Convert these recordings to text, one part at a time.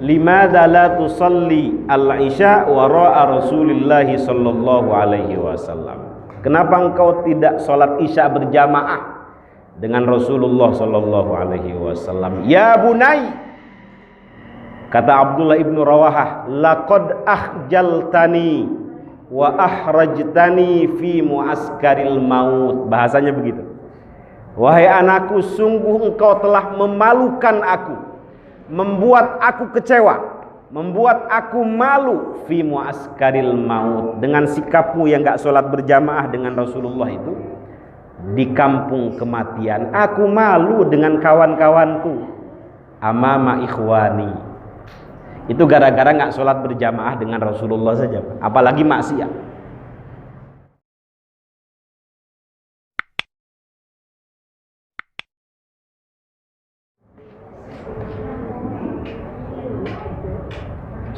limadza la tusalli al-isya wara'a Rasulillah sallallahu alaihi wasallam. Kenapa engkau tidak sholat isya berjamaah dengan Rasulullah sallallahu alaihi wasallam? Ya bunai, kata Abdullah ibnu Rawahah, laqad ahjaltani wa ahrajtani fi muaskaril maut. Bahasanya begitu. Wahai anakku, sungguh engkau telah memalukan aku, membuat aku kecewa, membuat aku malu fi muaskaril maut, dengan sikapmu yang gak sholat berjamaah dengan Rasulullah itu di kampung kematian. Aku malu dengan kawan-kawanku, amama ikhwani. Itu gara-gara gak sholat berjamaah dengan Rasulullah saja, apalagi maksiat.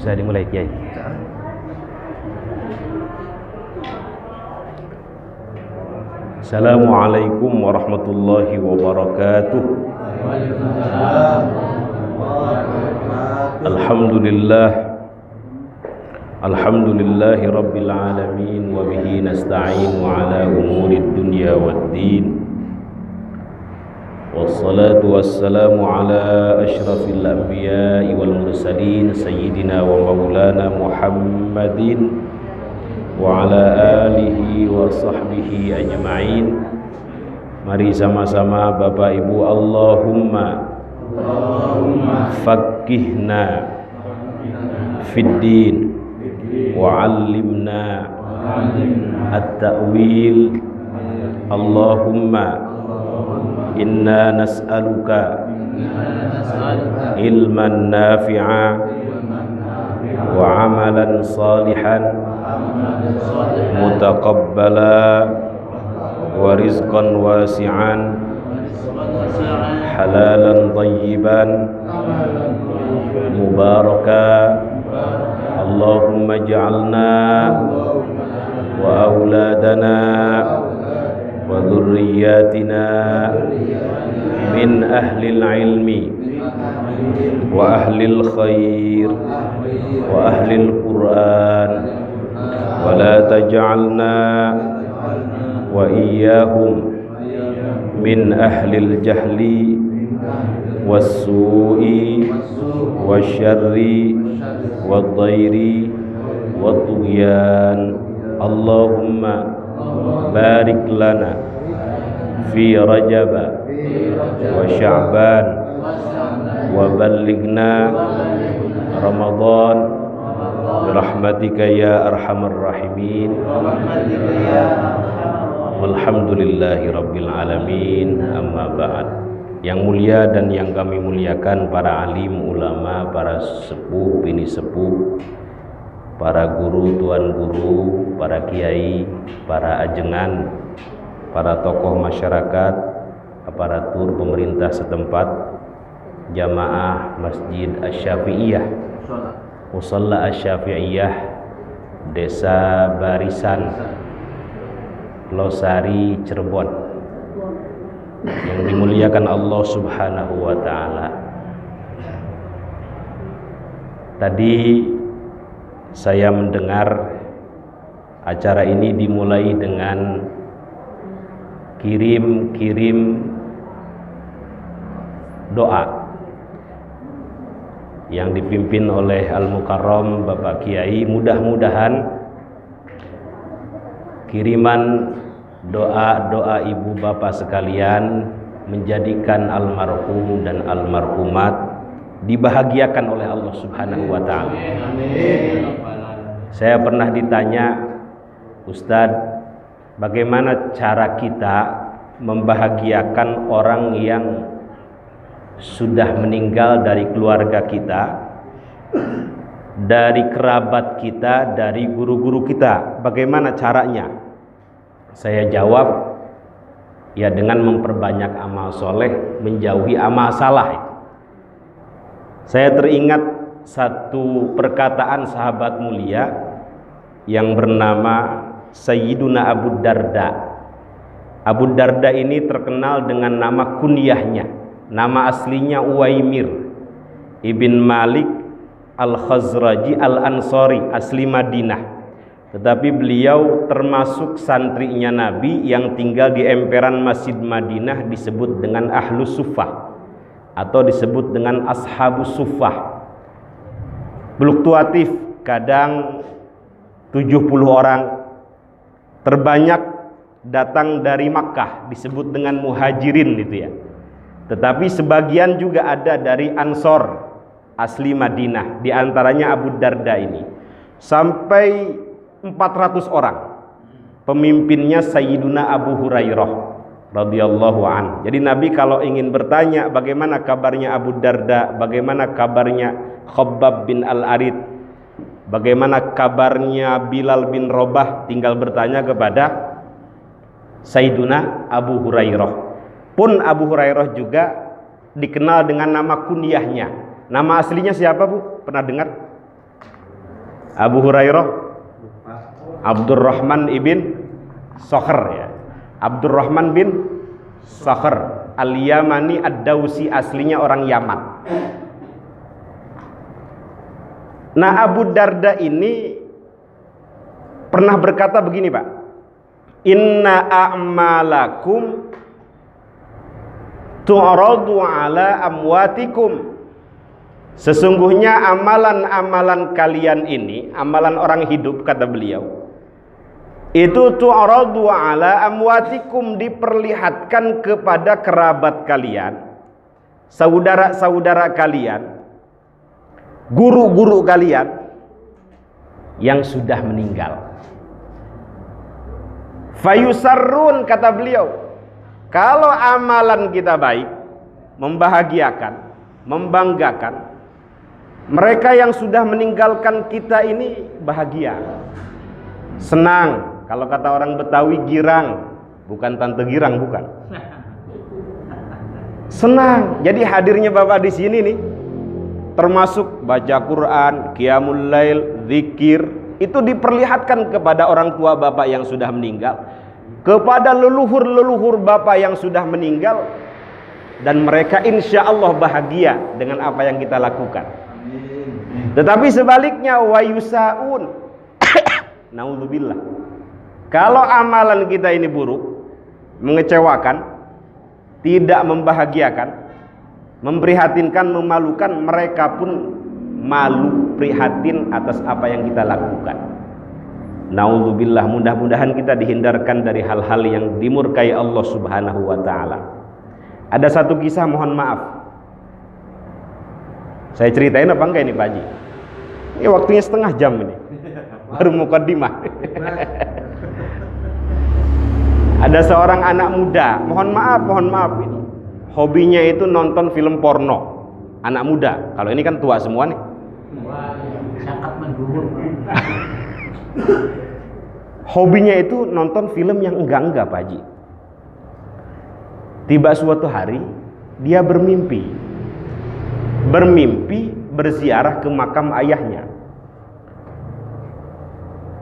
Sudah dimulai, Kiai. Assalamualaikum warahmatullahi wabarakatuh. Alhamdulillah, alhamdulillahi rabbil alamin, wa bihi nasta'inu ala umurid dunya waddin. Wassalatu wassalamu ala ashrafil anbiya'i wal mursalin sayyidina wa maulana Muhammadin wa ala alihi wa sahbihi ajma'in. Mari sama-sama Bapak Ibu, Allahumma faqqihna fid din wa 'allimna at-ta'wil. Allahumma inna nas'aluka ilman nafi'a wa amalan salihan mutaqabbala wa rizqan wasi'an halalan tayyiban mubaraka. Allahumma ja'alna wa auladana wa dhurriyyatina min ahlil ilmi wa ahlil khair wa ahlil Qur'an, wa la taj'alna wa iyyahum min ahlil jahli was-su'i wasyarri wad-dhairi wad-tughyan. Allahumma barik lana fi Rajab wa Sya'ban wa ballighna Ramadan birahmatika ya arhamar rahimin. Walhamdulillahi rabbil alamin. Amma ba'd. Yang mulia dan yang kami muliakan para alim ulama, para sepuh bini sepuh, para guru, tuan guru, para kiai, para ajengan, para tokoh masyarakat, aparatur pemerintah setempat, jamaah Masjid Asy-Syafi'iyah, Musalla Asy-Syafi'iyah, Desa Barisan, Losari, Cirebon, yang dimuliakan Allah Subhanahu wa ta'ala. Tadi saya mendengar acara ini dimulai dengan kirim doa yang dipimpin oleh Al-Mukarram Bapak Kiai. Mudah-mudahan kiriman doa-doa ibu bapak sekalian menjadikan almarhum dan almarhumat dibahagiakan oleh Allah Subhanahu wa ta'ala. Saya pernah ditanya, Ustadz, bagaimana cara kita membahagiakan orang yang sudah meninggal dari keluarga kita, dari kerabat kita, dari guru-guru kita? Bagaimana caranya? Saya jawab, ya dengan memperbanyak amal soleh, menjauhi amal salah. Saya teringat satu perkataan sahabat mulia yang bernama Sayyiduna Abu Darda. Abu Darda ini terkenal dengan nama kunyahnya. Nama aslinya Uwaimir ibn Malik Al-Khazraji Al-Ansari, asli Madinah. Tetapi beliau termasuk santrinya Nabi yang tinggal di emperan Masjid Madinah, disebut dengan Ahlus Suffah atau disebut dengan Ashabus Suffah. Fluktuatif, kadang 70 orang. Terbanyak datang dari Makkah, disebut dengan Muhajirin itu ya. Tetapi sebagian juga ada dari Ansor, asli Madinah, di antaranya Abu Darda ini. Sampai 400 orang. Pemimpinnya Sayyiduna Abu Hurairah radhiyallahu an. Jadi Nabi kalau ingin bertanya bagaimana kabarnya Abu Darda, bagaimana kabarnya Khabbab bin Al-Arid, bagaimana kabarnya Bilal bin Rabah, tinggal bertanya kepada Sayyiduna Abu Hurairah. Pun Abu Hurairah juga dikenal dengan nama kunyahnya. Nama aslinya siapa, Bu? Pernah dengar? Abu Hurairah Abdurrahman ibn Sakhr ya. Abdurrahman bin Sakhr Al-Yamani Ad-Dausi, aslinya orang Yaman. Nah, Abu Darda ini pernah berkata begini, Pak. Inna a'malakum tu'radu ala amwatikum. Sesungguhnya amalan-amalan kalian ini, amalan orang hidup, kata beliau, itu tu'radu ala amwatikum, diperlihatkan kepada kerabat kalian, saudara-saudara kalian, guru-guru kalian yang sudah meninggal. Fayusarrun, kata beliau, kalau amalan kita baik, membahagiakan, membanggakan, mereka yang sudah meninggalkan kita ini bahagia, senang. Kalau kata orang Betawi, girang, bukan tante girang, bukan. Senang. Jadi hadirnya Bapak di sini nih, termasuk baca Quran, qiyamul lail, zikir, itu diperlihatkan kepada orang tua Bapak yang sudah meninggal, kepada leluhur-leluhur Bapak yang sudah meninggal, dan mereka insya Allah bahagia dengan apa yang kita lakukan. Tetapi sebaliknya, wa yusaun, naudzubillah, kalau amalan kita ini buruk, mengecewakan, tidak membahagiakan, memprihatinkan, memalukan, mereka pun malu, prihatin atas apa yang kita lakukan. Naudzubillah, mudah-mudahan kita dihindarkan dari hal-hal yang dimurkai Allah Subhanahu wa taala. Ada satu kisah, mohon maaf, saya ceritain apa enggak ini Pak Haji? Ini waktunya setengah jam ini, baru mukaddimah. Ada seorang anak muda, mohon maaf ini, hobinya itu nonton film porno. Anak muda, kalau ini kan tua semua nih. Sangat menduhur. Hobinya itu nonton film yang enggak Pak Haji. Tiba suatu hari dia bermimpi berziarah ke makam ayahnya.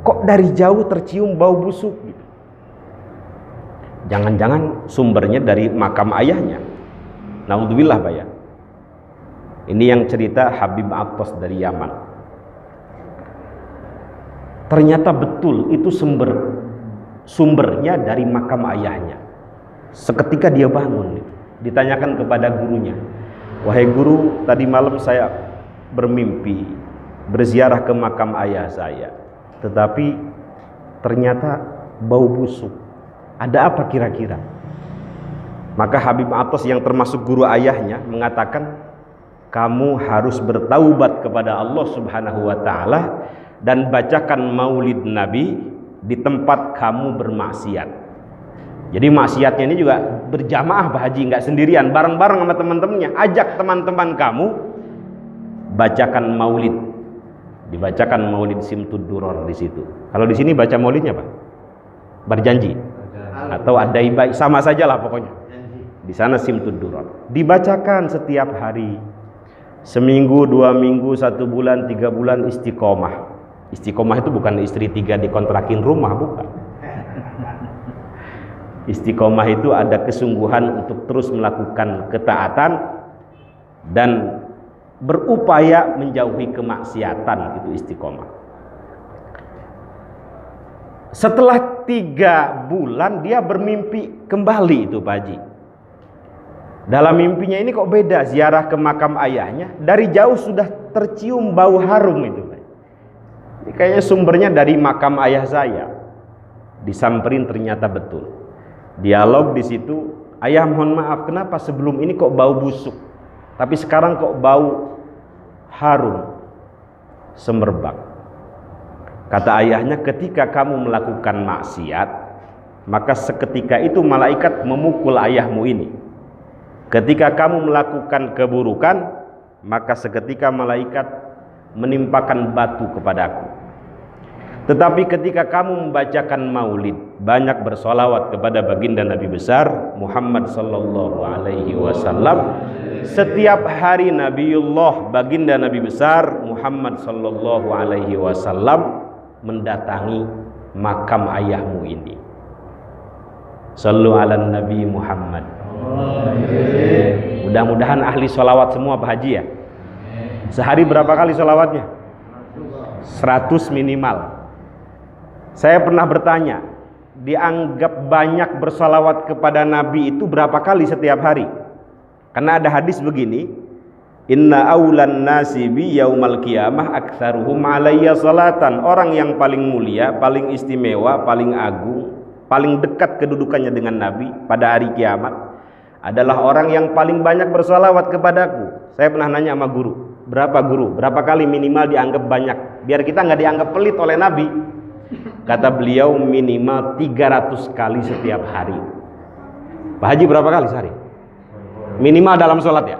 Kok dari jauh tercium bau busuk gitu. Jangan-jangan sumbernya dari makam ayahnya. Naudzubillah Pak ya. Ini yang cerita Habib Abbas dari Yaman. Ternyata betul itu sumbernya dari makam ayahnya. Seketika dia bangun, ditanyakan kepada gurunya, wahai guru, tadi malam saya bermimpi berziarah ke makam ayah saya, tetapi ternyata bau busuk. Ada apa kira-kira? Maka Habib Abbas yang termasuk guru ayahnya mengatakan, kamu harus bertaubat kepada Allah Subhanahu wa taala dan bacakan maulid Nabi di tempat kamu bermaksiat. Jadi maksiatnya ini juga berjamaah Pak Haji, nggak sendirian, bareng-bareng sama teman-temannya. Ajak teman-teman kamu bacakan maulid. Dibacakan maulid Simtud Duror di situ. Kalau di sini baca maulidnya Pak, berjanji atau adaibai, sama saja lah pokoknya. Di sana Simtud Duror dibacakan setiap hari, seminggu, 2 minggu, 1 bulan, 3 bulan, istiqomah. Istiqomah itu bukan istri 3 dikontrakin rumah, bukan. Istiqomah itu ada kesungguhan untuk terus melakukan ketaatan dan berupaya menjauhi kemaksiatan, itu istiqomah. Setelah 3 bulan dia bermimpi kembali itu Pak Haji. Dalam mimpinya ini kok beda, ziarah ke makam ayahnya, dari jauh sudah tercium bau harum itu. Ini kayaknya sumbernya dari makam ayah saya. Disamperin ternyata betul. Dialog di situ, ayah mohon maaf, kenapa sebelum ini kok bau busuk, tapi sekarang kok bau harum, semerbak. Kata ayahnya, ketika kamu melakukan maksiat, maka seketika itu malaikat memukul ayahmu ini. Ketika kamu melakukan keburukan, maka seketika malaikat menimpakan batu kepadaku. Tetapi ketika kamu membacakan maulid, banyak bersolawat kepada baginda Nabi besar Muhammad sallallahu alaihi wasallam, setiap hari Nabiullah baginda Nabi besar Muhammad sallallahu alaihi wasallam mendatangi makam ayahmu ini. Sallu ala Nabi Muhammad. Mudah-mudahan ahli sholawat semua Pak Haji ya. Sehari berapa kali sholawatnya? 100 minimal. Saya pernah bertanya, dianggap banyak bersolawat kepada Nabi itu berapa kali setiap hari? Karena ada hadis begini, inna awlan nasi bi yaumal qiyamah aktsaruhum alayya salatan. Orang yang paling mulia, paling istimewa, paling agung, paling dekat kedudukannya dengan Nabi pada hari kiamat adalah orang yang paling banyak bersolawat kepadaku. Saya pernah nanya sama guru, berapa kali minimal dianggap banyak, biar kita nggak dianggap pelit oleh Nabi. Kata beliau minimal 300 kali setiap hari. Pak Haji berapa kali sehari? Minimal dalam sholat ya?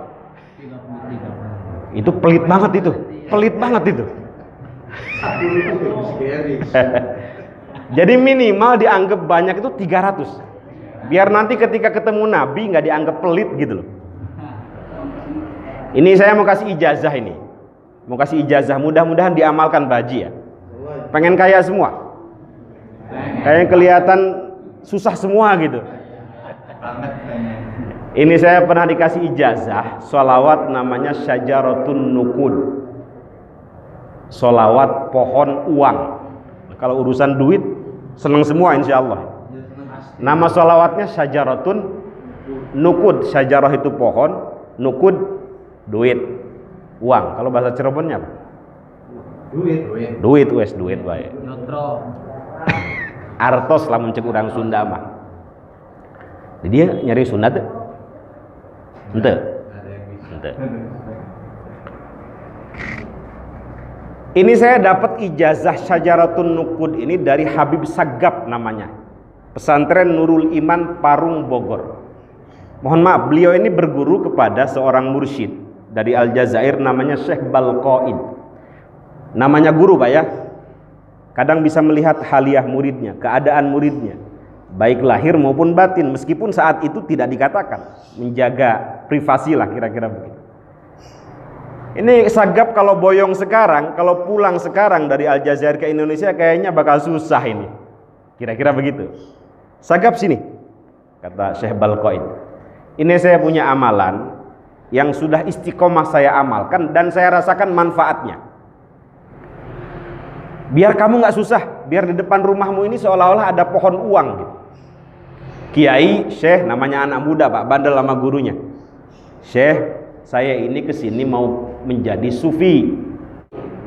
Itu pelit banget itu. Pelit banget itu. Jadi minimal dianggap banyak itu 300. Biar nanti ketika ketemu Nabi nggak dianggap pelit gitu loh. Ini saya mau kasih ijazah ini. Mau kasih ijazah, mudah-mudahan diamalkan Pak Haji ya. Pengen kaya semua. Kayaknya kelihatan susah semua gitu. Ini saya pernah dikasih ijazah sholawat namanya Syajaratun Nuqud, sholawat pohon uang. Kalau urusan duit senang semua insya Allah. Nama sholawatnya Syajaratun Nuqud. Syajarah itu pohon, Nuqud duit, uang. Kalau bahasa Cirebonnya apa? Duit wes, duit baik. Artos lamun cek urang Sunda mah. Jadi dia nyari Sunda tuh. Ente. Ini saya dapat ijazah Syajaratun Nuqud ini dari Habib Sagap namanya. Pesantren Nurul Iman Parung Bogor. Mohon maaf, beliau ini berguru kepada seorang mursyid dari Aljazair namanya Syekh Balqaid. Namanya guru Pak ya. Kadang bisa melihat haliah muridnya, keadaan muridnya, baik lahir maupun batin, meskipun saat itu tidak dikatakan, menjaga privasi lah kira-kira begitu. Ini Sagap kalau boyong sekarang, kalau pulang sekarang dari Aljazair ke Indonesia kayaknya bakal susah ini. Kira-kira begitu. Sagap sini, kata Syekh Balqaid. Ini saya punya amalan yang sudah istiqomah saya amalkan dan saya rasakan manfaatnya. Biar kamu nggak susah, biar di depan rumahmu ini seolah-olah ada pohon uang gitu. Kiai, Syekh, namanya anak muda Pak, bandel sama gurunya. Syekh, saya ini kesini mau menjadi sufi,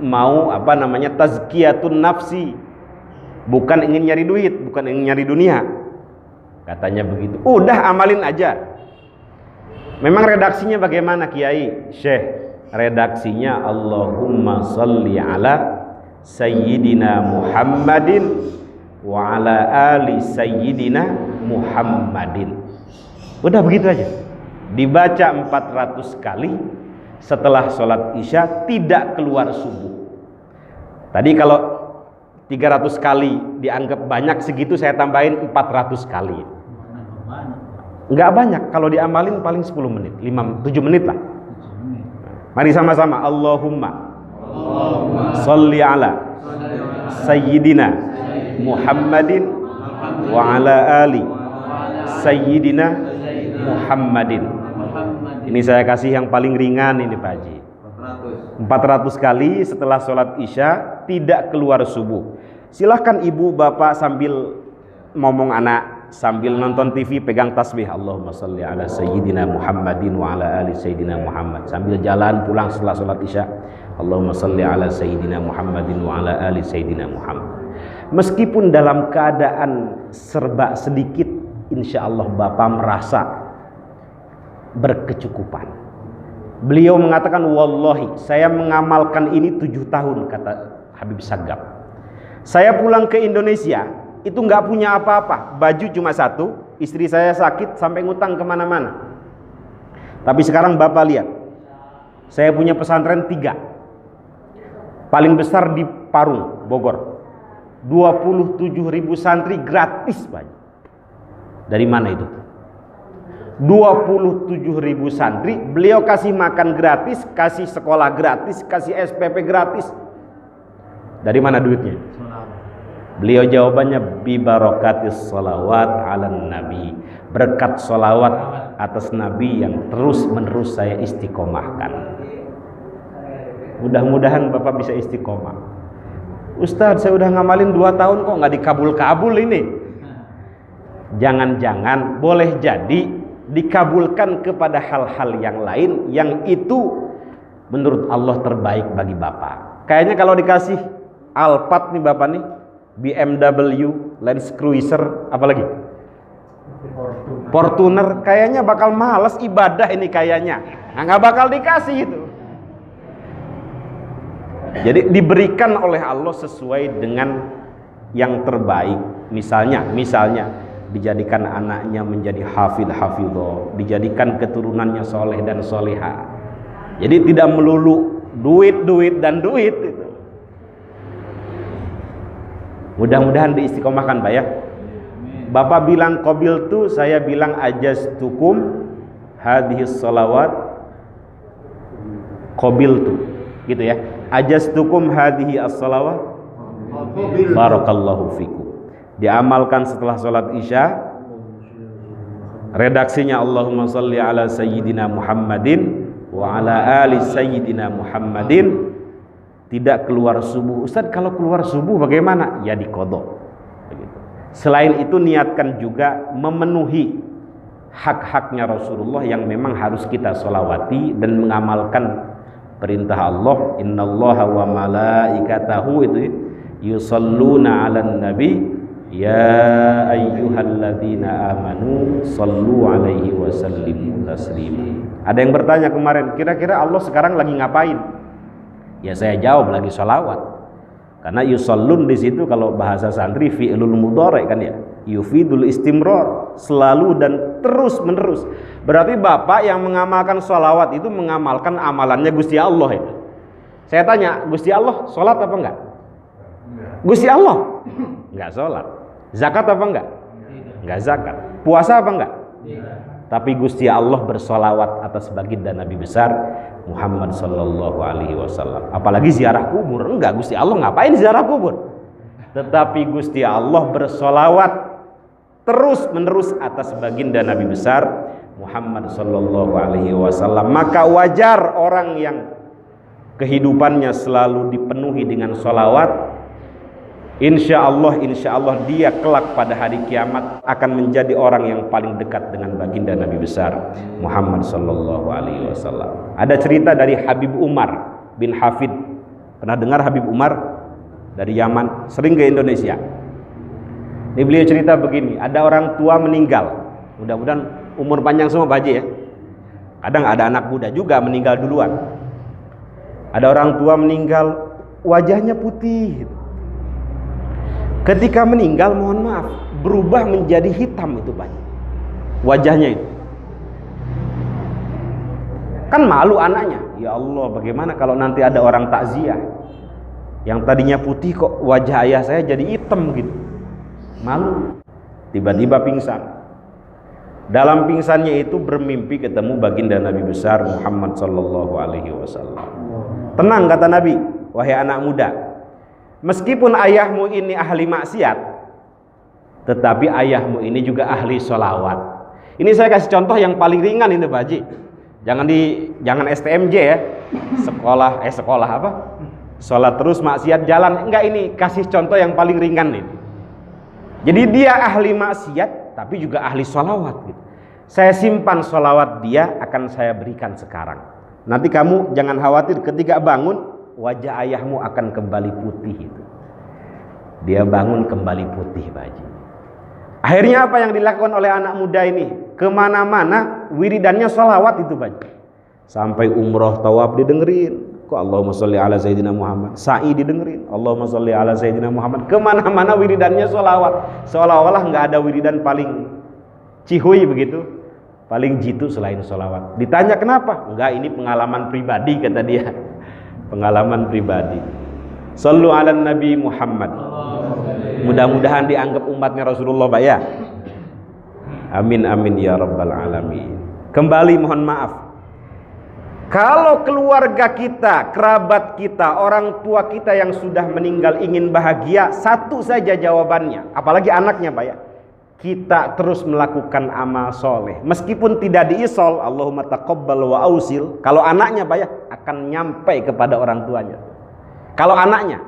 mau tazkiyatun nafsi, bukan ingin nyari duit, bukan ingin nyari dunia. Katanya begitu. Udah amalin aja. Memang redaksinya bagaimana Kiai? Syekh, redaksinya Allahumma sholli ala Sayyidina Muhammadin wa ala ali Sayyidina Muhammadin. Udah begitu aja. Dibaca 400 kali setelah sholat isya, tidak keluar subuh. Tadi kalau 300 kali dianggap banyak, segitu saya tambahin 400 kali. Enggak banyak, kalau diamalin paling 10 menit, 7 menit lah. Mari sama-sama. Allahumma sholli ala Sayyidina Muhammadin wa ala ali Sayyidina Muhammadin. Ini saya kasih yang paling ringan ini Pak Haji. 400 kali setelah sholat isya, tidak keluar subuh. Silahkan ibu bapak sambil ngomong anak, sambil nonton TV pegang tasbih, Allahumma sholli ala sayyidina Muhammadin wa ala ali sayyidina Muhammad. Sambil jalan pulang setelah sholat isya, Allahumma sholli ala sayyidina Muhammadin wa ala ali sayyidina Muhammad. Meskipun dalam keadaan serba sedikit, insya Allah bapak merasa berkecukupan. Beliau mengatakan, wallahi saya mengamalkan ini 7 tahun, kata Habib Sagaf. Saya pulang ke Indonesia itu nggak punya apa-apa, baju cuma satu, istri saya sakit sampai ngutang kemana-mana. Tapi sekarang bapak lihat, saya punya pesantren 3, paling besar di Parung, Bogor, 27.000 santri gratis Pak. Dari mana itu? 27.000 santri beliau kasih makan gratis, kasih sekolah gratis, kasih SPP gratis. Dari mana duitnya? Beliau jawabannya, bi barakatis sholawat ala nabi, berkat sholawat atas nabi yang terus menerus saya istiqomahkan. Mudah-mudahan bapak bisa istiqomah. Ustadz, saya udah ngamalin 2 tahun kok nggak dikabul-kabul ini. Jangan-jangan boleh jadi dikabulkan kepada hal-hal yang lain yang itu menurut Allah terbaik bagi bapak. Kayaknya kalau dikasih Alphard nih bapak nih, BMW, Land Cruiser, apalagi Fortuner, kayaknya bakal malas ibadah ini kayaknya. Nggak bakal dikasih itu. Jadi diberikan oleh Allah sesuai dengan yang terbaik. Misalnya dijadikan anaknya menjadi hafidh-hafidho, dijadikan keturunannya soleh dan soleha. Jadi tidak melulu duit dan duit itu. Mudah-mudahan diistiqomahkan Pak ya. Bapak bilang qabil tu, saya bilang ajastukum hadhis salawat qabil tu, gitu ya. Ajastukum hadhihi as-salawat barakallahu fikum. Diamalkan setelah sholat isya. Redaksinya Allahumma sholli ala sayyidina Muhammadin wa ala ali sayyidina Muhammadin. Tidak keluar subuh. Ustaz, kalau keluar subuh bagaimana? Ya diqodho. Selain itu niatkan juga memenuhi hak-haknya Rasulullah yang memang harus kita sholawati dan mengamalkan perintah Allah, innallaha wa malaikatahu itu yusalluna 'alan nabi ya ayyuhalladzina amanu sallu alaihi wasallimu taslima. Ada yang bertanya kemarin, kira-kira Allah sekarang lagi ngapain? Ya saya jawab lagi sholawat. Karena yusallun di situ kalau bahasa santri fi'lul mudhari kan ya, yufidul istimrar, selalu dan terus menerus. Berarti bapak yang mengamalkan sholawat itu mengamalkan amalannya Gusti Allah itu. Saya tanya, Gusti Allah sholat apa enggak? Gusti Allah enggak sholat. Zakat apa enggak? Enggak zakat. Puasa apa enggak? Tapi Gusti Allah bersolawat atas baginda Nabi besar Muhammad sallallahu alaihi wasallam. Apalagi ziarah kubur. Enggak, Gusti Allah ngapain ziarah kubur? Tetapi Gusti Allah bersolawat terus menerus atas baginda Nabi besar Muhammad sallallahu alaihi wasallam. Maka wajar orang yang kehidupannya selalu dipenuhi dengan solawat, insya Allah dia kelak pada hari kiamat akan menjadi orang yang paling dekat dengan baginda Nabi besar Muhammad sallallahu alaihi wasallam. Ada cerita dari Habib Umar bin Hafid. Pernah dengar Habib Umar? Dari Yaman, sering ke Indonesia. Ini beliau cerita begini, ada orang tua meninggal. Mudah-mudahan umur panjang semua Pak Haji ya. Kadang ada anak muda juga meninggal duluan. Ada orang tua meninggal, wajahnya putih. Ketika meninggal, mohon maaf, berubah menjadi hitam itu Pak. Wajahnya itu. Kan malu anaknya. Ya Allah, bagaimana kalau nanti ada orang takziah yang tadinya putih kok wajah ayah saya jadi hitam gitu. Malu. Tiba-tiba pingsan. Dalam pingsannya itu bermimpi ketemu baginda Nabi besar Muhammad sallallahu alaihi wasallam. Tenang kata Nabi, wahai anak muda, meskipun ayahmu ini ahli maksiat, tetapi ayahmu ini juga ahli sholawat. Ini saya kasih contoh yang paling ringan ini Pak Haji. Jangan STMJ ya. Sekolah apa? Sholat terus maksiat jalan. Enggak, ini kasih contoh yang paling ringan nih. Jadi dia ahli maksiat tapi juga ahli sholawat gitu. Saya simpan sholawat dia akan saya berikan sekarang. Nanti kamu jangan khawatir, ketika bangun wajah ayahmu akan kembali putih itu. Dia bangun kembali putih, Pak Haji. Akhirnya apa yang dilakukan oleh anak muda ini? Kemana-mana wiridannya sholawat itu, Pak Haji. Sampai umroh tawaf didengerin, kok Allahumma sholli ala Sayyidina Muhammad. Sa'i didengerin, Allahumma sholli ala Sayyidina Muhammad. Kemana-mana wiridannya sholawat. Seolah-olah nggak ada wiridan paling cihuy begitu, paling jitu selain sholawat. Ditanya kenapa? Enggak, ini pengalaman pribadi, kata dia. Pengalaman pribadi. Shallu ala Nabi Muhammad. Mudah-mudahan dianggap umatnya Rasulullah, Pak ya. Amin amin ya rabbal alamin. Kembali mohon maaf, kalau keluarga kita, kerabat kita, orang tua kita yang sudah meninggal ingin bahagia, satu saja jawabannya, apalagi anaknya, Pak ya. Kita terus melakukan amal soleh, meskipun tidak diisol, Allahumma taqabbal wa ausil. Kalau anaknya, Pak ya, akan nyampe kepada orang tuanya. Kalau anaknya,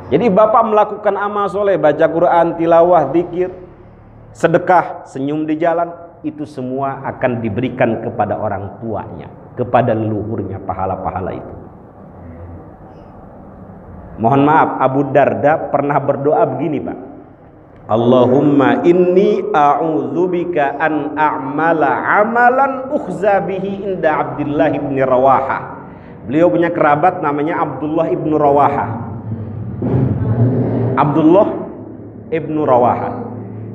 jadi bapak melakukan amal soleh, baca Quran, tilawah, zikir, sedekah, senyum di jalan, itu semua akan diberikan kepada orang tuanya, kepada leluhurnya, pahala-pahala itu. Mohon maaf, Abu Darda pernah berdoa begini, Pak. Allahumma inni a'udzubika an a'mala amalan ukhza bihi inda Abdullah ibn Rawaha. Beliau punya kerabat namanya Abdullah ibn Rawaha. Abdullah ibn Rawaha.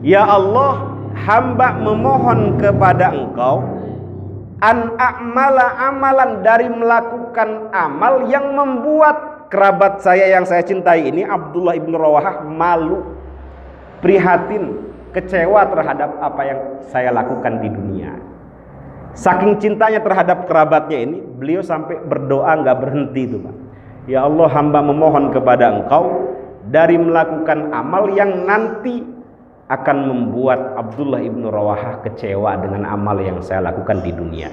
Ya Allah, hamba memohon kepada Engkau an a'mala amalan, dari melakukan amal yang membuat kerabat saya yang saya cintai ini, Abdullah ibn Rawaha, malu, prihatin, kecewa terhadap apa yang saya lakukan di dunia. Saking cintanya terhadap kerabatnya ini, beliau sampai berdoa nggak berhenti itu, Pak. Ya Allah, hamba memohon kepada Engkau dari melakukan amal yang nanti akan membuat Abdullah ibnu Rawaha kecewa dengan amal yang saya lakukan di dunia.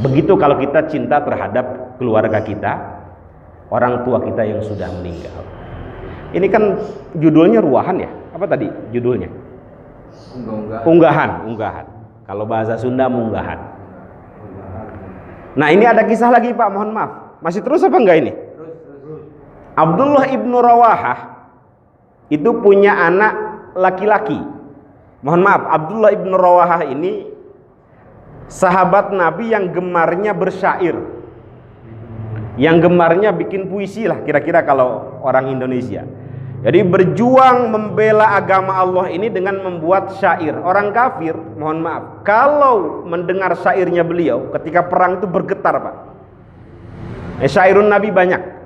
Begitu kalau kita cinta terhadap keluarga kita, orang tua kita yang sudah meninggal. Ini kan judulnya ruahan ya? Apa tadi judulnya? Unggahan. Kalau bahasa Sunda munggahan. Nah, ini ada kisah lagi, Pak, mohon maaf. Masih terus apa enggak ini? Abdullah ibnu Rawaha itu punya anak laki-laki. Mohon maaf, Abdullah ibnu Rawaha ini sahabat Nabi yang gemarnya bersyair, yang gemarnya bikin puisi lah kira-kira kalau orang Indonesia. Jadi berjuang membela agama Allah ini dengan membuat syair. Orang kafir, mohon maaf, kalau mendengar syairnya beliau ketika perang itu bergetar, Pak. Syairun Nabi banyak.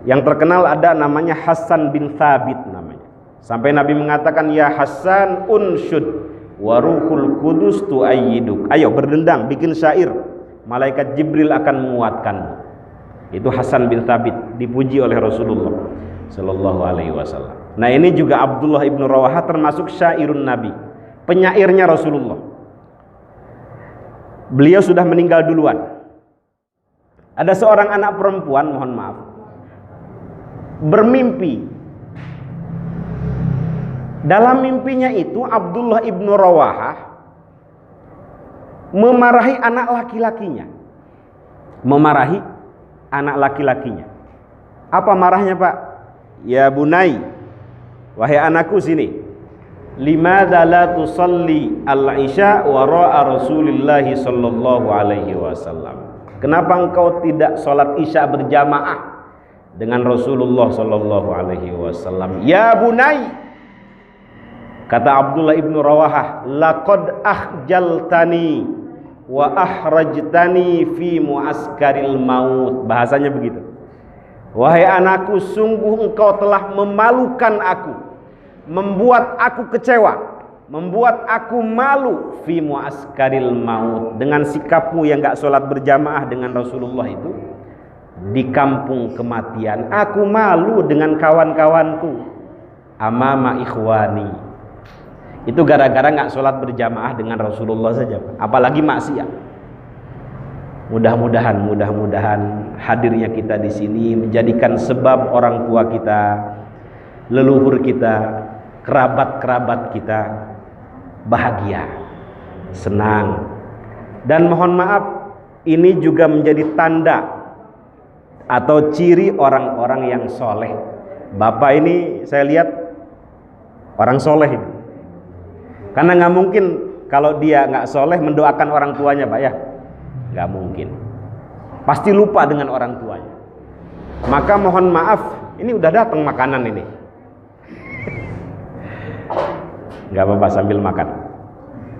Yang terkenal ada namanya Hasan bin Thabit namanya. Sampai Nabi mengatakan, ya Hasan unsyud wa ruhul kudus tu'ayyiduk. Ayo berdendang, bikin syair. Malaikat Jibril akan menguatkanmu. Itu Hasan bin Thabit, dipuji oleh Rasulullah Sallallahu Alaihi Wasallam. Nah, ini juga Abdullah ibnu Rawaha termasuk syairun Nabi, penyairnya Rasulullah. Beliau sudah meninggal duluan. Ada seorang anak perempuan, mohon maaf, bermimpi. Dalam mimpinya itu Abdullah ibnu Rawaha memarahi anak laki-lakinya. Memarahi anak laki-lakinya. Apa marahnya, Pak? Ya bunai, wahai anakku sini. Limadza la tusalli al-isya wara'a Rasulillah sallallahu alaihi wasallam. Kenapa engkau tidak sholat isya berjamaah dengan Rasulullah sallallahu alaihi wasallam? Ya bunai, kata Abdullah ibnu Rawaha, laqad akhjaltani wa ahrajtani fi muaskaril maut. Bahasanya begitu. Wahai anakku, sungguh engkau telah memalukan aku, membuat aku kecewa, membuat aku malu fi muaskaril maut, dengan sikapmu yang gak sholat berjamaah dengan Rasulullah itu di kampung kematian. Aku malu dengan kawan-kawanku, amama ikhwani, Itu gara-gara nggak sholat berjamaah dengan Rasulullah saja, apalagi maksiat. Mudah-mudahan hadirnya kita di sini menjadikan sebab orang tua kita, leluhur kita, kerabat-kerabat kita bahagia, senang. Dan mohon maaf, ini juga menjadi tanda atau ciri orang-orang yang soleh. Bapak ini saya lihat orang soleh ini. Karena nggak mungkin kalau dia nggak soleh mendoakan orang tuanya, Pak, ya, nggak mungkin. Pasti lupa dengan orang tuanya. Maka mohon maaf, ini udah datang makanan ini. Nggak apa-apa, sambil makan.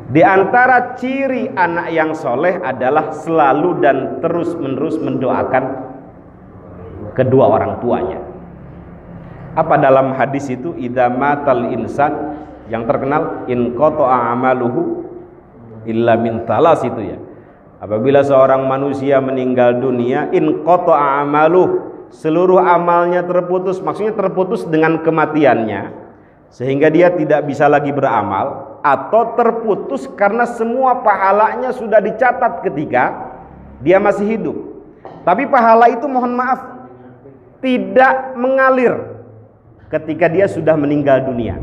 Di antara ciri anak yang soleh adalah selalu dan terus-menerus mendoakan kedua orang tuanya. Apa dalam hadis itu? Idza matal insan, yang terkenal, in qata'a amaluhu illa min talas, itu ya. Apabila seorang manusia meninggal dunia, in qata'a amaluh, seluruh amalnya terputus, maksudnya terputus dengan kematiannya, sehingga dia tidak bisa lagi beramal, atau terputus karena semua pahalanya sudah dicatat ketika dia masih hidup. Tapi pahala itu mohon maaf tidak mengalir ketika dia sudah meninggal dunia.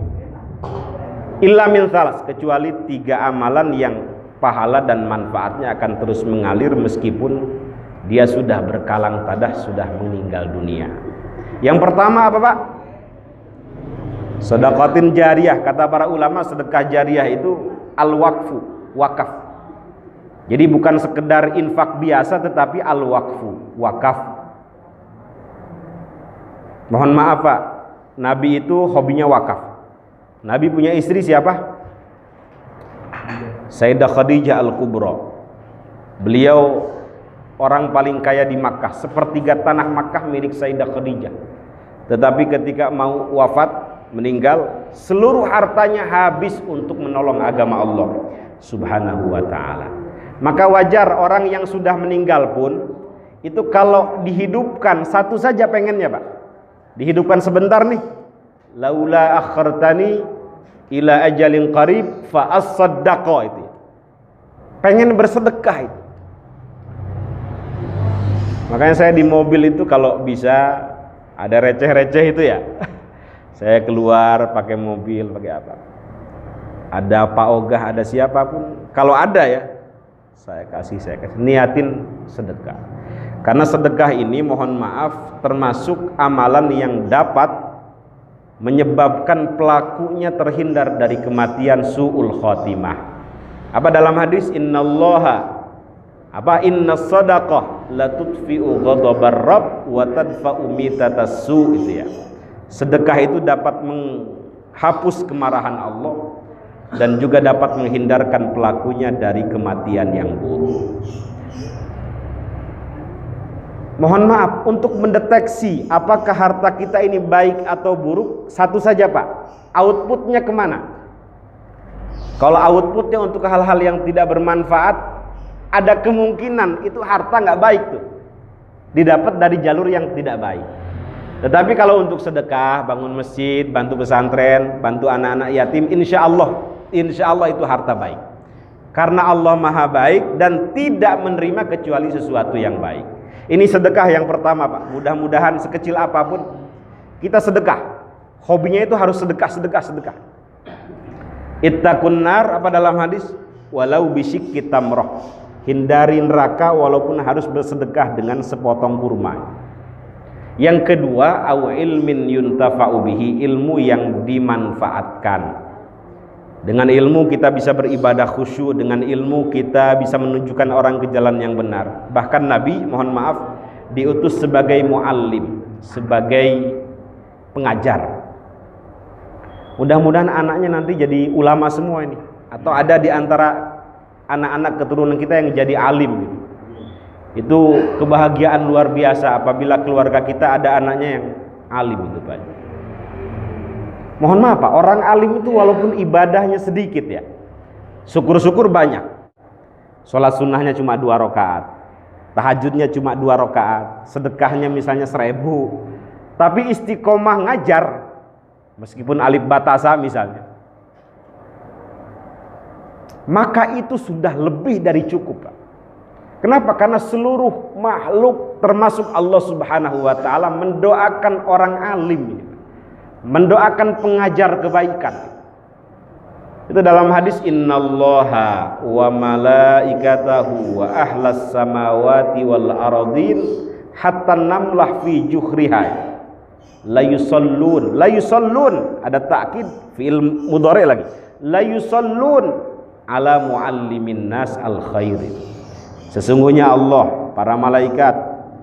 Illa min salas, kecuali 3 amalan yang pahala dan manfaatnya akan terus mengalir meskipun dia sudah berkalang tadah, sudah meninggal dunia. Yang pertama apa, Pak? Sedekatin jariyah. Kata para ulama, sedekah jariyah itu al-waqfu, wakaf. Jadi bukan sekedar infak biasa, tetapi al-waqfu, wakaf. Mohon maaf, Pak, Nabi itu hobinya wakaf. Nabi punya istri siapa? Sayyidah Khadijah Al-Kubra. Beliau orang paling kaya di Makkah. Sepertiga tanah Makkah milik Sayyidah Khadijah. Tetapi ketika mau wafat, meninggal, seluruh hartanya habis untuk menolong agama Allah Subhanahu wa ta'ala. Maka wajar orang yang sudah meninggal pun itu kalau dihidupkan, satu saja pengennya, Pak, dihidupkan sebentar nih, laula akhartani ila ajalin qarib fa as-saddaqa, itu pengen bersedekah itu. Makanya saya di mobil itu kalau bisa ada receh-receh itu ya, saya keluar pakai mobil, pakai apa, ada Pak Ogah, ada siapapun, kalau ada ya saya kasih, niatin sedekah. Karena sedekah ini mohon maaf termasuk amalan yang dapat menyebabkan pelakunya terhindar dari kematian su'ul khotimah. Apa dalam hadis? Innallaha inna sadaqah la tudfi'u ghadabar rabb wa tadfa'u mitatas su', itu ya. Sedekah itu dapat menghapus kemarahan Allah dan juga dapat menghindarkan pelakunya dari kematian yang buruk. Mohon maaf, untuk mendeteksi apakah harta kita ini baik atau buruk, satu saja, Pak, outputnya kemana? Kalau outputnya untuk hal-hal yang tidak bermanfaat, ada kemungkinan itu harta nggak baik tuh, didapat dari jalur yang tidak baik. Tetapi kalau untuk sedekah, bangun masjid, bantu pesantren, bantu anak-anak yatim, insya Allah itu harta baik. Karena Allah maha baik dan tidak menerima kecuali sesuatu yang baik. Ini sedekah yang pertama, Pak. Mudah-mudahan sekecil apapun kita sedekah. Hobinya itu harus sedekah. Ittaqun nar, apa dalam hadis? Walau bisyikki tamrah. Hindari neraka walaupun harus bersedekah dengan sepotong kurma. Yang kedua, au ilmin yuntafa'u bihi, ilmu yang dimanfaatkan. Dengan ilmu kita bisa beribadah khusyuk, dengan ilmu kita bisa menunjukkan orang ke jalan yang benar. Bahkan Nabi, mohon maaf, diutus sebagai muallim, sebagai pengajar. Mudah-mudahan anaknya nanti jadi ulama semua ini, atau ada di antara anak-anak keturunan kita yang jadi alim. Itu kebahagiaan luar biasa apabila keluarga kita ada anaknya yang alim itu, Pak. Mohon maaf, Pak, orang alim itu walaupun ibadahnya sedikit ya, syukur-syukur banyak. Sholat sunnahnya cuma 2 rakaat, tahajudnya cuma 2 rakaat, sedekahnya misalnya 1000, tapi istiqomah ngajar, meskipun alif batasa misalnya, maka itu sudah lebih dari cukup, Pak. Kenapa? Karena seluruh makhluk termasuk Allah Subhanahu wa taala mendoakan orang alim, mendoakan pengajar kebaikan. Itu dalam hadis, innallaha wa malaikatahu wa ahlas samawati wal ardin hatta namlah fi juhriha la yusallun, ada ta'kid fi'il mudhari lagi, la yusallun ala muallimin nas al khairin. Sesungguhnya Allah, para malaikat,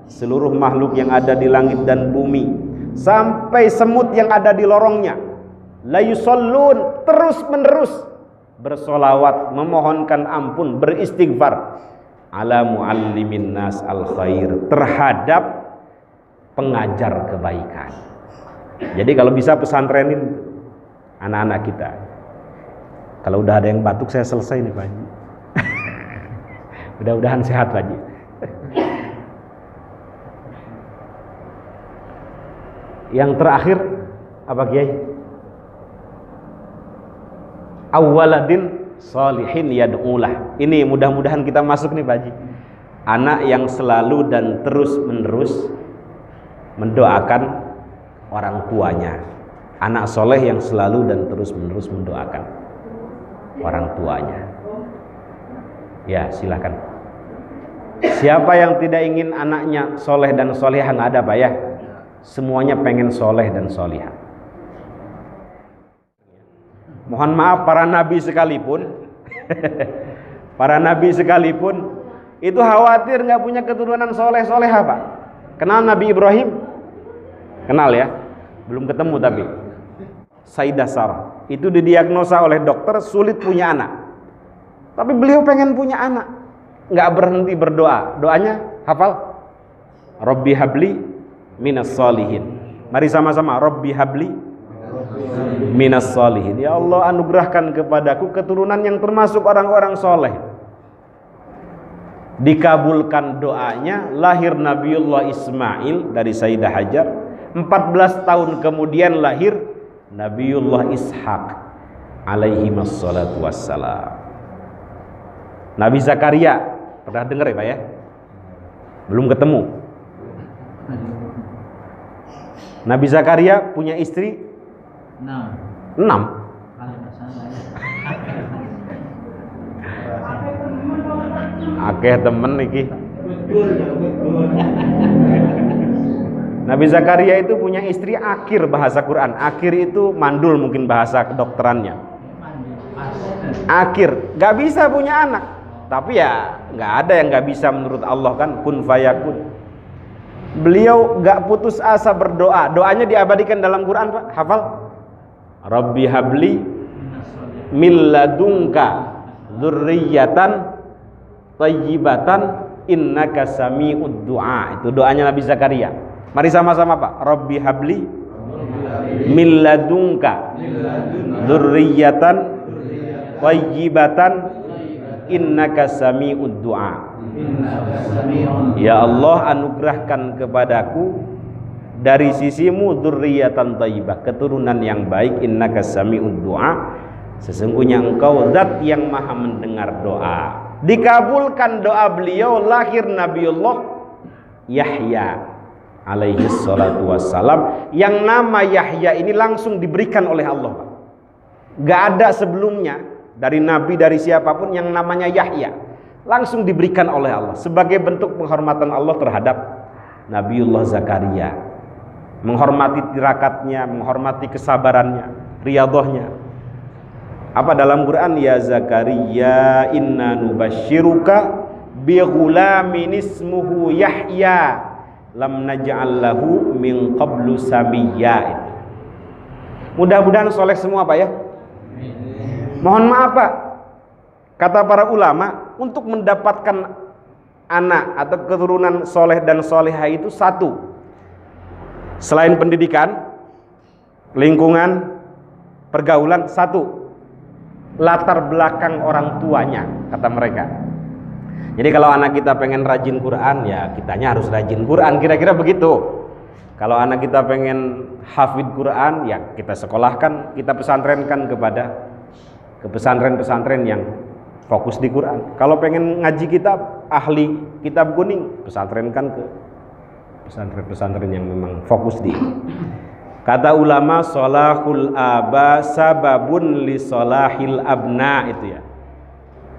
seluruh makhluk yang ada di langit dan bumi, sampai semut yang ada di lorongnya, la yusallun, terus menerus bersolawat, memohonkan ampun, beristighfar ala muallimin nas al khair, terhadap pengajar kebaikan. Jadi kalau bisa pesantrenin anak-anak kita. Kalau udah ada yang batuk, saya selesai nih Pak Haji. Mudah-mudahan sehat Pak Haji. Yang terakhir apa Kiai? Awaladin sholihin yad'ulah. Ini mudah-mudahan kita masuk nih Pak Haji. Anak yang selalu dan terus menerus mendoakan orang tuanya. Anak soleh yang selalu dan terus menerus mendoakan orang tuanya. Ya silakan. Siapa yang tidak ingin anaknya soleh dan solehah? Nggak ada Pak ya. Semuanya pengen soleh dan solehah. Mohon maaf para nabi sekalipun para nabi sekalipun itu khawatir nggak punya keturunan soleh solehah Pak. Kenal Nabi Ibrahim? Kenal ya? Belum ketemu tapi Sayyidah Sarah itu didiagnosa oleh dokter sulit punya anak. Tapi beliau pengen punya anak. Nggak berhenti berdoa. Doanya hafal? Rabbi habli minas solihin. Mari sama-sama. Rabbi habli minas solihin. Ya Allah, anugerahkan kepadaku keturunan yang termasuk orang-orang soleh. Dikabulkan doanya, lahir Nabiullah Ismail dari Sayyidah Hajar. 14 tahun kemudian lahir Nabiullah Ishaq alaihi wassalatu wassalam. Nabi Zakaria, pernah dengar ya Pak ya? Belum ketemu. Nabi Zakaria punya istri 6. Akeh temen iki. Nabi Zakaria itu punya istri Akir, bahasa Quran. Akir itu mandul mungkin bahasa kedokterannya. Akir, gak bisa punya anak. Tapi ya gak ada yang gak bisa menurut Allah kan, kun fayakun. Beliau gak putus asa berdoa. Doanya diabadikan dalam Quran Pak, hafal? Rabbi habli min ladunka dzurriyyatan thayyibatan innaka sami'ud du'a. Itu doanya Nabi Zakaria. Mari sama-sama Pak. Rabbi habli min ladunka dzurriyyatan thayyibatan innaka sami'ud du'a. Ya Allah, anugerahkan kepadaku dari sisimu dzurriyyatan thayyibah, keturunan yang baik. Innaka sami'ud du'a, sesungguhnya engkau zat yang maha mendengar doa. Dikabulkan doa beliau, lahir Nabiullah Yahya alaihi salatu wassalam. Yang nama Yahya ini langsung diberikan oleh Allah Pak. Gak ada sebelumnya dari nabi, dari siapapun yang namanya Yahya, langsung diberikan oleh Allah sebagai bentuk penghormatan Allah terhadap Nabiullah Zakaria, menghormati tirakatnya, menghormati kesabarannya, riyadhahnya. Apa dalam Quran? Ya Zakaria inna nubasyiruka bi ghulamin ismuhu Yahya lam naj'al lahu min qablu samiyya. Mudah-mudahan soleh semua Pak ya. Mohon maaf Pak, kata para ulama, untuk mendapatkan anak atau keturunan soleh dan solehah itu satu, selain pendidikan, lingkungan, pergaulan, satu, latar belakang orang tuanya, kata mereka. Jadi kalau anak kita pengen rajin Quran, ya kitanya harus rajin Quran, kira-kira begitu. Kalau anak kita pengen hafid Quran, ya kita sekolahkan, kita pesantrenkan ke pesantren-pesantren yang fokus di Quran. Kalau pengen ngaji kitab, ahli kitab kuning, pesantrenkan ke pesantren-pesantren yang memang fokus di. Kata ulama, solahul aba sababun li solahil abna, itu ya.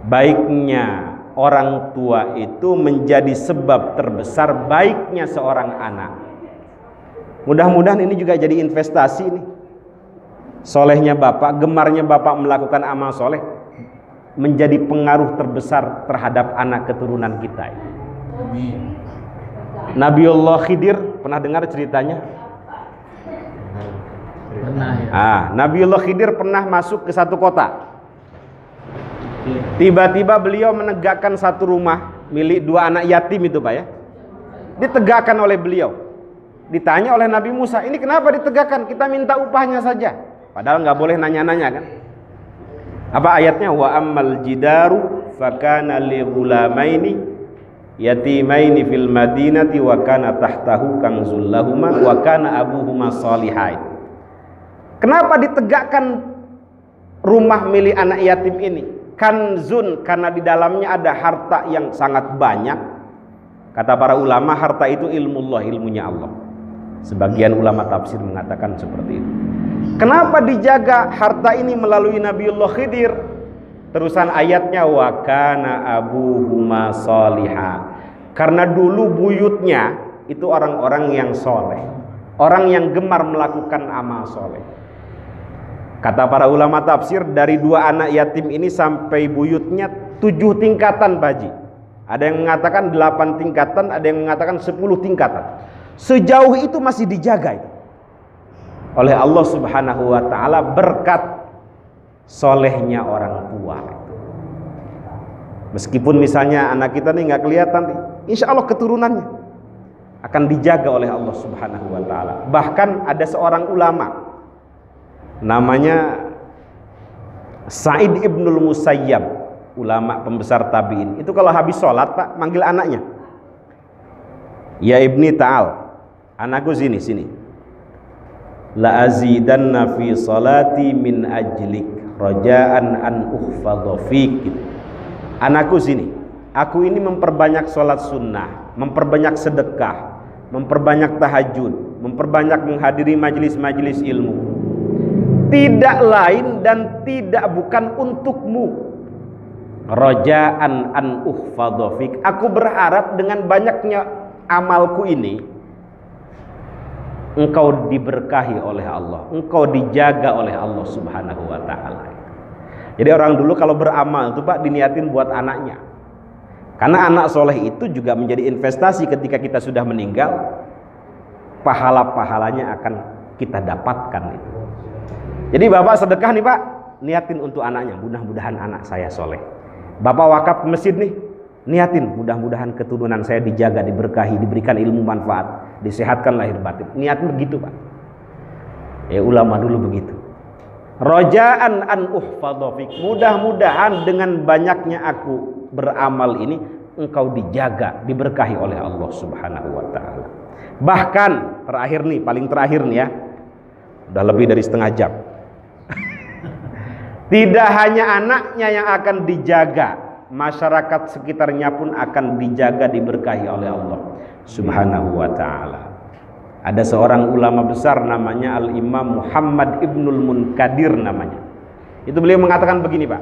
Baiknya orang tua itu menjadi sebab terbesar baiknya seorang anak. Mudah-mudahan ini juga jadi investasi nih. Solehnya bapak, gemarnya bapak melakukan amal soleh menjadi pengaruh terbesar terhadap anak keturunan kita. Nabiullah Khidir, pernah dengar ceritanya? Pernah ya. Nabiullah Khidir pernah masuk ke satu kota. Tiba-tiba beliau menegakkan satu rumah milik 2 anak yatim itu, Pak ya. Ditegakkan oleh beliau. Ditanya oleh Nabi Musa, ini kenapa ditegakkan? Kita minta upahnya saja. Padahal nggak boleh nanya-nanya kan. Apa ayatnya? Wa ammal jidaru fakana li ghulamaini yatimaini fil madinati wa kana tahtahu kanzul lahuma wa kana abuhuma salihai. Kenapa ditegakkan rumah milik anak yatim ini? Kanzun, karena di dalamnya ada harta yang sangat banyak. Kata para ulama, harta itu ilmullah, ilmunya Allah. Sebagian ulama tafsir mengatakan seperti itu. Kenapa dijaga harta ini melalui Nabiullah Khidir? Terusan ayatnya, wa kana abuhuma salihah. Karena dulu buyutnya itu orang-orang yang soleh, orang yang gemar melakukan amal soleh. Kata para ulama tafsir, dari 2 anak yatim ini sampai buyutnya 7 tingkatan, Pak Haji. Ada yang mengatakan 8 tingkatan, ada yang mengatakan 10 tingkatan. Sejauh itu masih dijaga itu oleh Allah Subhanahu wa ta'ala berkat solehnya orang tua. Meskipun misalnya anak kita nih nggak kelihatan nih, insya Allah keturunannya akan dijaga oleh Allah Subhanahu wa ta'ala. Bahkan ada seorang ulama namanya Sa'id ibnul Musayyab, ulama pembesar tabi'in. Itu kalau habis sholat, Pak, manggil anaknya, ya ibni ta'al, anakku sini. La azidanna fi salati min ajlik rajaan an uhfadha fik. Anakku sini, aku ini memperbanyak sholat sunnah, memperbanyak sedekah, memperbanyak tahajud, memperbanyak menghadiri majelis-majelis ilmu, tidak lain dan tidak bukan untukmu. Rajaan an uhfadha fik, aku berharap dengan banyaknya amalku ini engkau diberkahi oleh Allah, engkau dijaga oleh Allah Subhanahu wa ta'ala. Jadi orang dulu kalau beramal itu, Pak, diniatin buat anaknya. Karena anak soleh itu juga menjadi investasi ketika kita sudah meninggal. Pahala-pahalanya akan kita dapatkan itu. Jadi bapak sedekah nih, Pak, niatin untuk anaknya, mudah-mudahan anak saya soleh. Bapak wakaf ke masjid nih, niatin mudah-mudahan keturunan saya dijaga, diberkahi, diberikan ilmu manfaat, disehatkan lahir batin. Niatnya begitu, Pak. Ya ulama dulu begitu. Rajaan an uhfadha fik, mudah-mudahan dengan banyaknya aku beramal ini engkau dijaga, diberkahi oleh Allah Subhanahu wa ta'ala. Bahkan terakhir nih, paling terakhir nih ya, udah lebih dari setengah jam. Tidak hanya anaknya yang akan dijaga, masyarakat sekitarnya pun akan dijaga, diberkahi oleh Allah Subhanahu wa ta'ala. Ada seorang ulama besar namanya Al-Imam Muhammad Ibnul Munkadir namanya. Itu beliau mengatakan begini, Pak.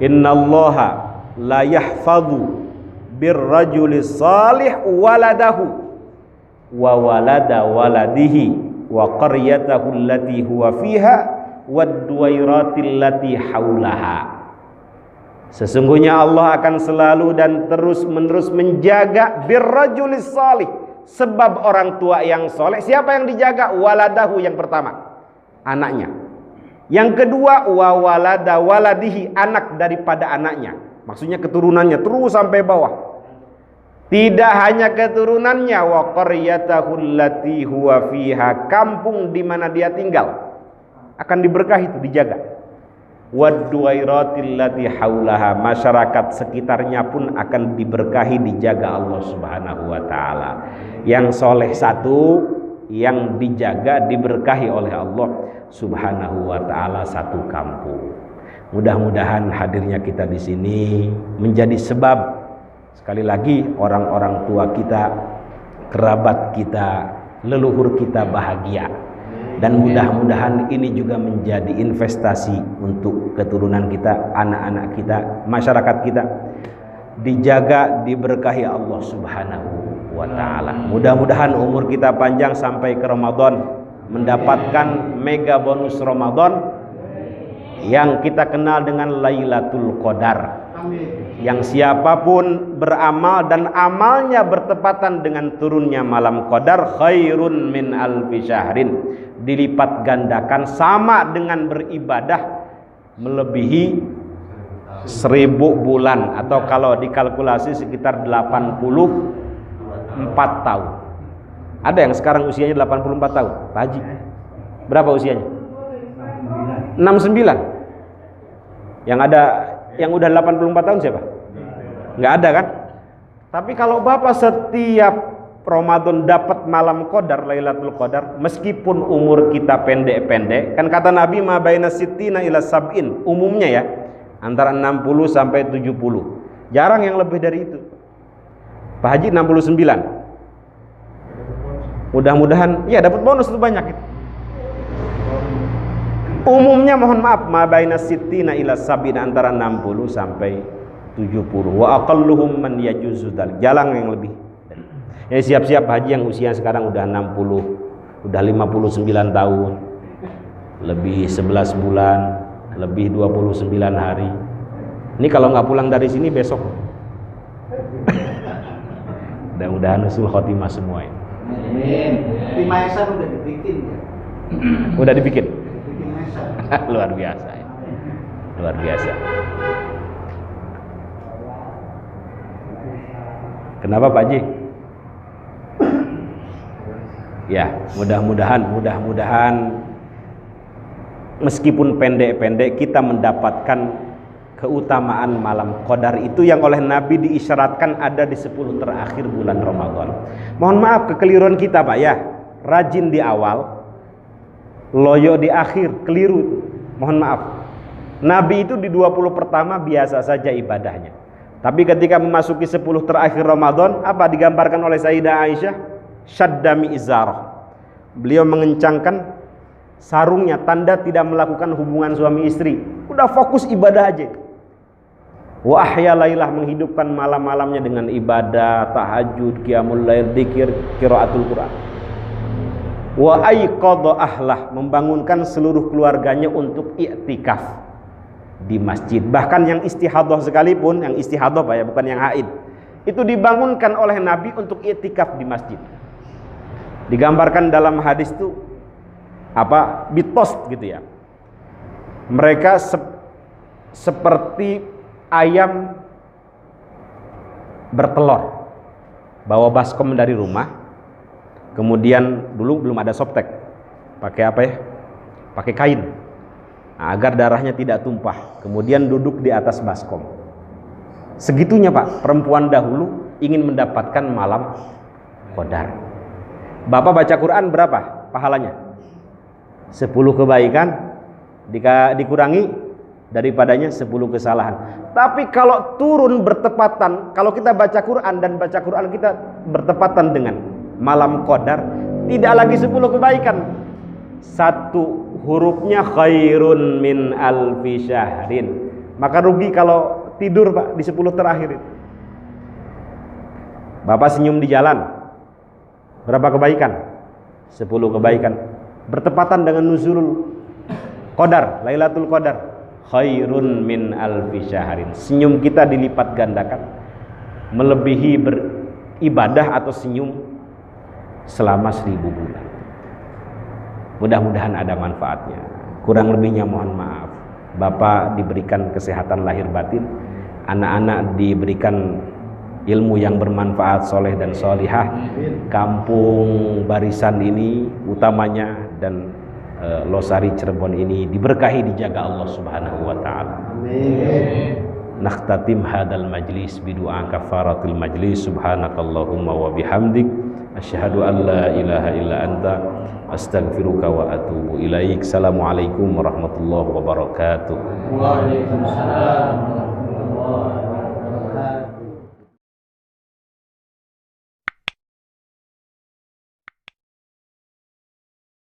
Innallaha la yahfadhu birrajuli salih waladahu wa walada waladihi wa qaryatahu allati huwa fiha wad duwairatil lati haulaha. Sesungguhnya Allah akan selalu dan terus-menerus menjaga birrajulis salih, sebab orang tua yang soleh. Siapa yang dijaga? Waladahu, yang pertama, anaknya. Yang kedua, wa walada waladihi, anak daripada anaknya. Maksudnya keturunannya terus sampai bawah. Tidak hanya keturunannya, wa qaryatahu allati huwa fiha, kampung di mana dia tinggal akan diberkahi, itu dijaga. Wadduwairatil lati haulaha, masyarakat sekitarnya pun akan diberkahi, dijaga Allah Subhanahu wa ta'ala. Yang soleh satu, yang dijaga, diberkahi oleh Allah Subhanahu wa ta'ala satu kampung. Mudah-mudahan hadirnya kita di sini menjadi sebab, sekali lagi, orang-orang tua kita, kerabat kita, leluhur kita bahagia. Dan mudah-mudahan ini juga menjadi investasi untuk keturunan kita, anak-anak kita, masyarakat kita, dijaga, diberkahi Allah Subhanahu wa ta'ala. Mudah-mudahan umur kita panjang sampai ke Ramadan, mendapatkan mega bonus Ramadan yang kita kenal dengan Lailatul Qadar. Yang siapapun beramal dan amalnya bertepatan dengan turunnya malam Qadar, khairun min alfi syahrin, dilipat gandakan sama dengan beribadah melebihi 1000 bulan, atau kalau dikalkulasi sekitar 84 tahun. Ada yang sekarang usianya 84 tahun, Pak Haji. Berapa usianya? 69. Yang udah 84 tahun siapa? Nggak ada kan? Tapi kalau Bapak setiap Ramadan dapat malam Qadar, Lailatul Qadar, meskipun umur kita pendek-pendek, kan kata Nabi ma baina sittina ila sab'in, umumnya ya, antara 60 sampai 70. Jarang yang lebih dari itu. Pak Haji 69. Mudah-mudahan ya dapat bonus itu banyak itu. Umumnya mohon maaf ma baina sittina ila sab'in, antara 60 sampai 70. Wa aqalluhum man yajuzu dzalik. Jarang yang lebih. Ya siap-siap haji yang usia sekarang udah 60, udah 59 tahun, lebih 11 bulan, lebih 29 hari. Ini kalau nggak pulang dari sini besok. Mudah-mudahan usul khotimah semua ini. Amin. Di Maesar udah dibikin ya. Udah dibikin. Dibikin Maesar. Luar biasa ya. Luar biasa. Kenapa Pak Haji? Ya, mudah-mudahan meskipun pendek-pendek kita mendapatkan keutamaan malam Qadar itu yang oleh Nabi diisyaratkan ada di 10 terakhir bulan Ramadan. Mohon maaf kekeliruan kita Pak ya. Rajin di awal, loyo di akhir, keliru. Mohon maaf. Nabi itu di 20 pertama biasa saja ibadahnya. Tapi ketika memasuki 10 terakhir Ramadan, apa digambarkan oleh Sayyidah Aisyah? Syaddami izarah. Beliau mengencangkan sarungnya, tanda tidak melakukan hubungan suami istri. Udah fokus ibadah aja. Wa ahya lailah, menghidupkan malam-malamnya dengan ibadah, tahajud, qiyamul lail, dzikir, qiraatul Quran. Wa aiqadha ahlah, membangunkan seluruh keluarganya untuk i'tikaf di masjid. Bahkan yang istihadhah sekalipun, yang istihadhah Pak ya, bukan yang haid, itu dibangunkan oleh Nabi untuk i'tikaf di masjid. Digambarkan dalam hadis itu bitos gitu ya. Mereka seperti ayam bertelur, bawa baskom dari rumah, kemudian dulu belum ada softtek, pakai apa ya? Pakai kain, nah, agar darahnya tidak tumpah, kemudian duduk di atas baskom. Segitunya Pak, perempuan dahulu ingin mendapatkan malam Qadar. Bapak baca Quran berapa pahalanya? 10 kebaikan dikurangi daripadanya 10 kesalahan. Tapi kalau turun bertepatan, kalau kita baca Quran dan baca Quran kita bertepatan dengan malam Qadar, tidak lagi 10 kebaikan. Satu hurufnya khairun min alfi syahrin. Maka rugi kalau tidur Pak di 10 terakhir itu. Bapak senyum di jalan, berapa kebaikan? 10 kebaikan. Bertepatan dengan nuzulul Qadar, Lailatul Qadar, khairun min alfi syahrin. Senyum kita dilipat gandakan melebihi beribadah atau senyum selama 1000 bulan. Mudah-mudahan ada manfaatnya. Kurang lebihnya mohon maaf. Bapak diberikan kesehatan lahir batin, anak-anak diberikan ilmu yang bermanfaat, soleh dan solihah. Kampung Barisan ini utamanya dan Losari Cirebon ini diberkahi, dijaga Allah Subhanahu wa taala. Amin. Nakhtatim hadal majlis bidu'a kafaratil majlis. Subhanakallahumma wa bihamdik asyhadu an la ilaha illa anta astaghfiruka wa atubu ilaik. Assalamualaikum warahmatullahi wabarakatuh. Waalaikumsalam warahmatullahi wabarakatuh.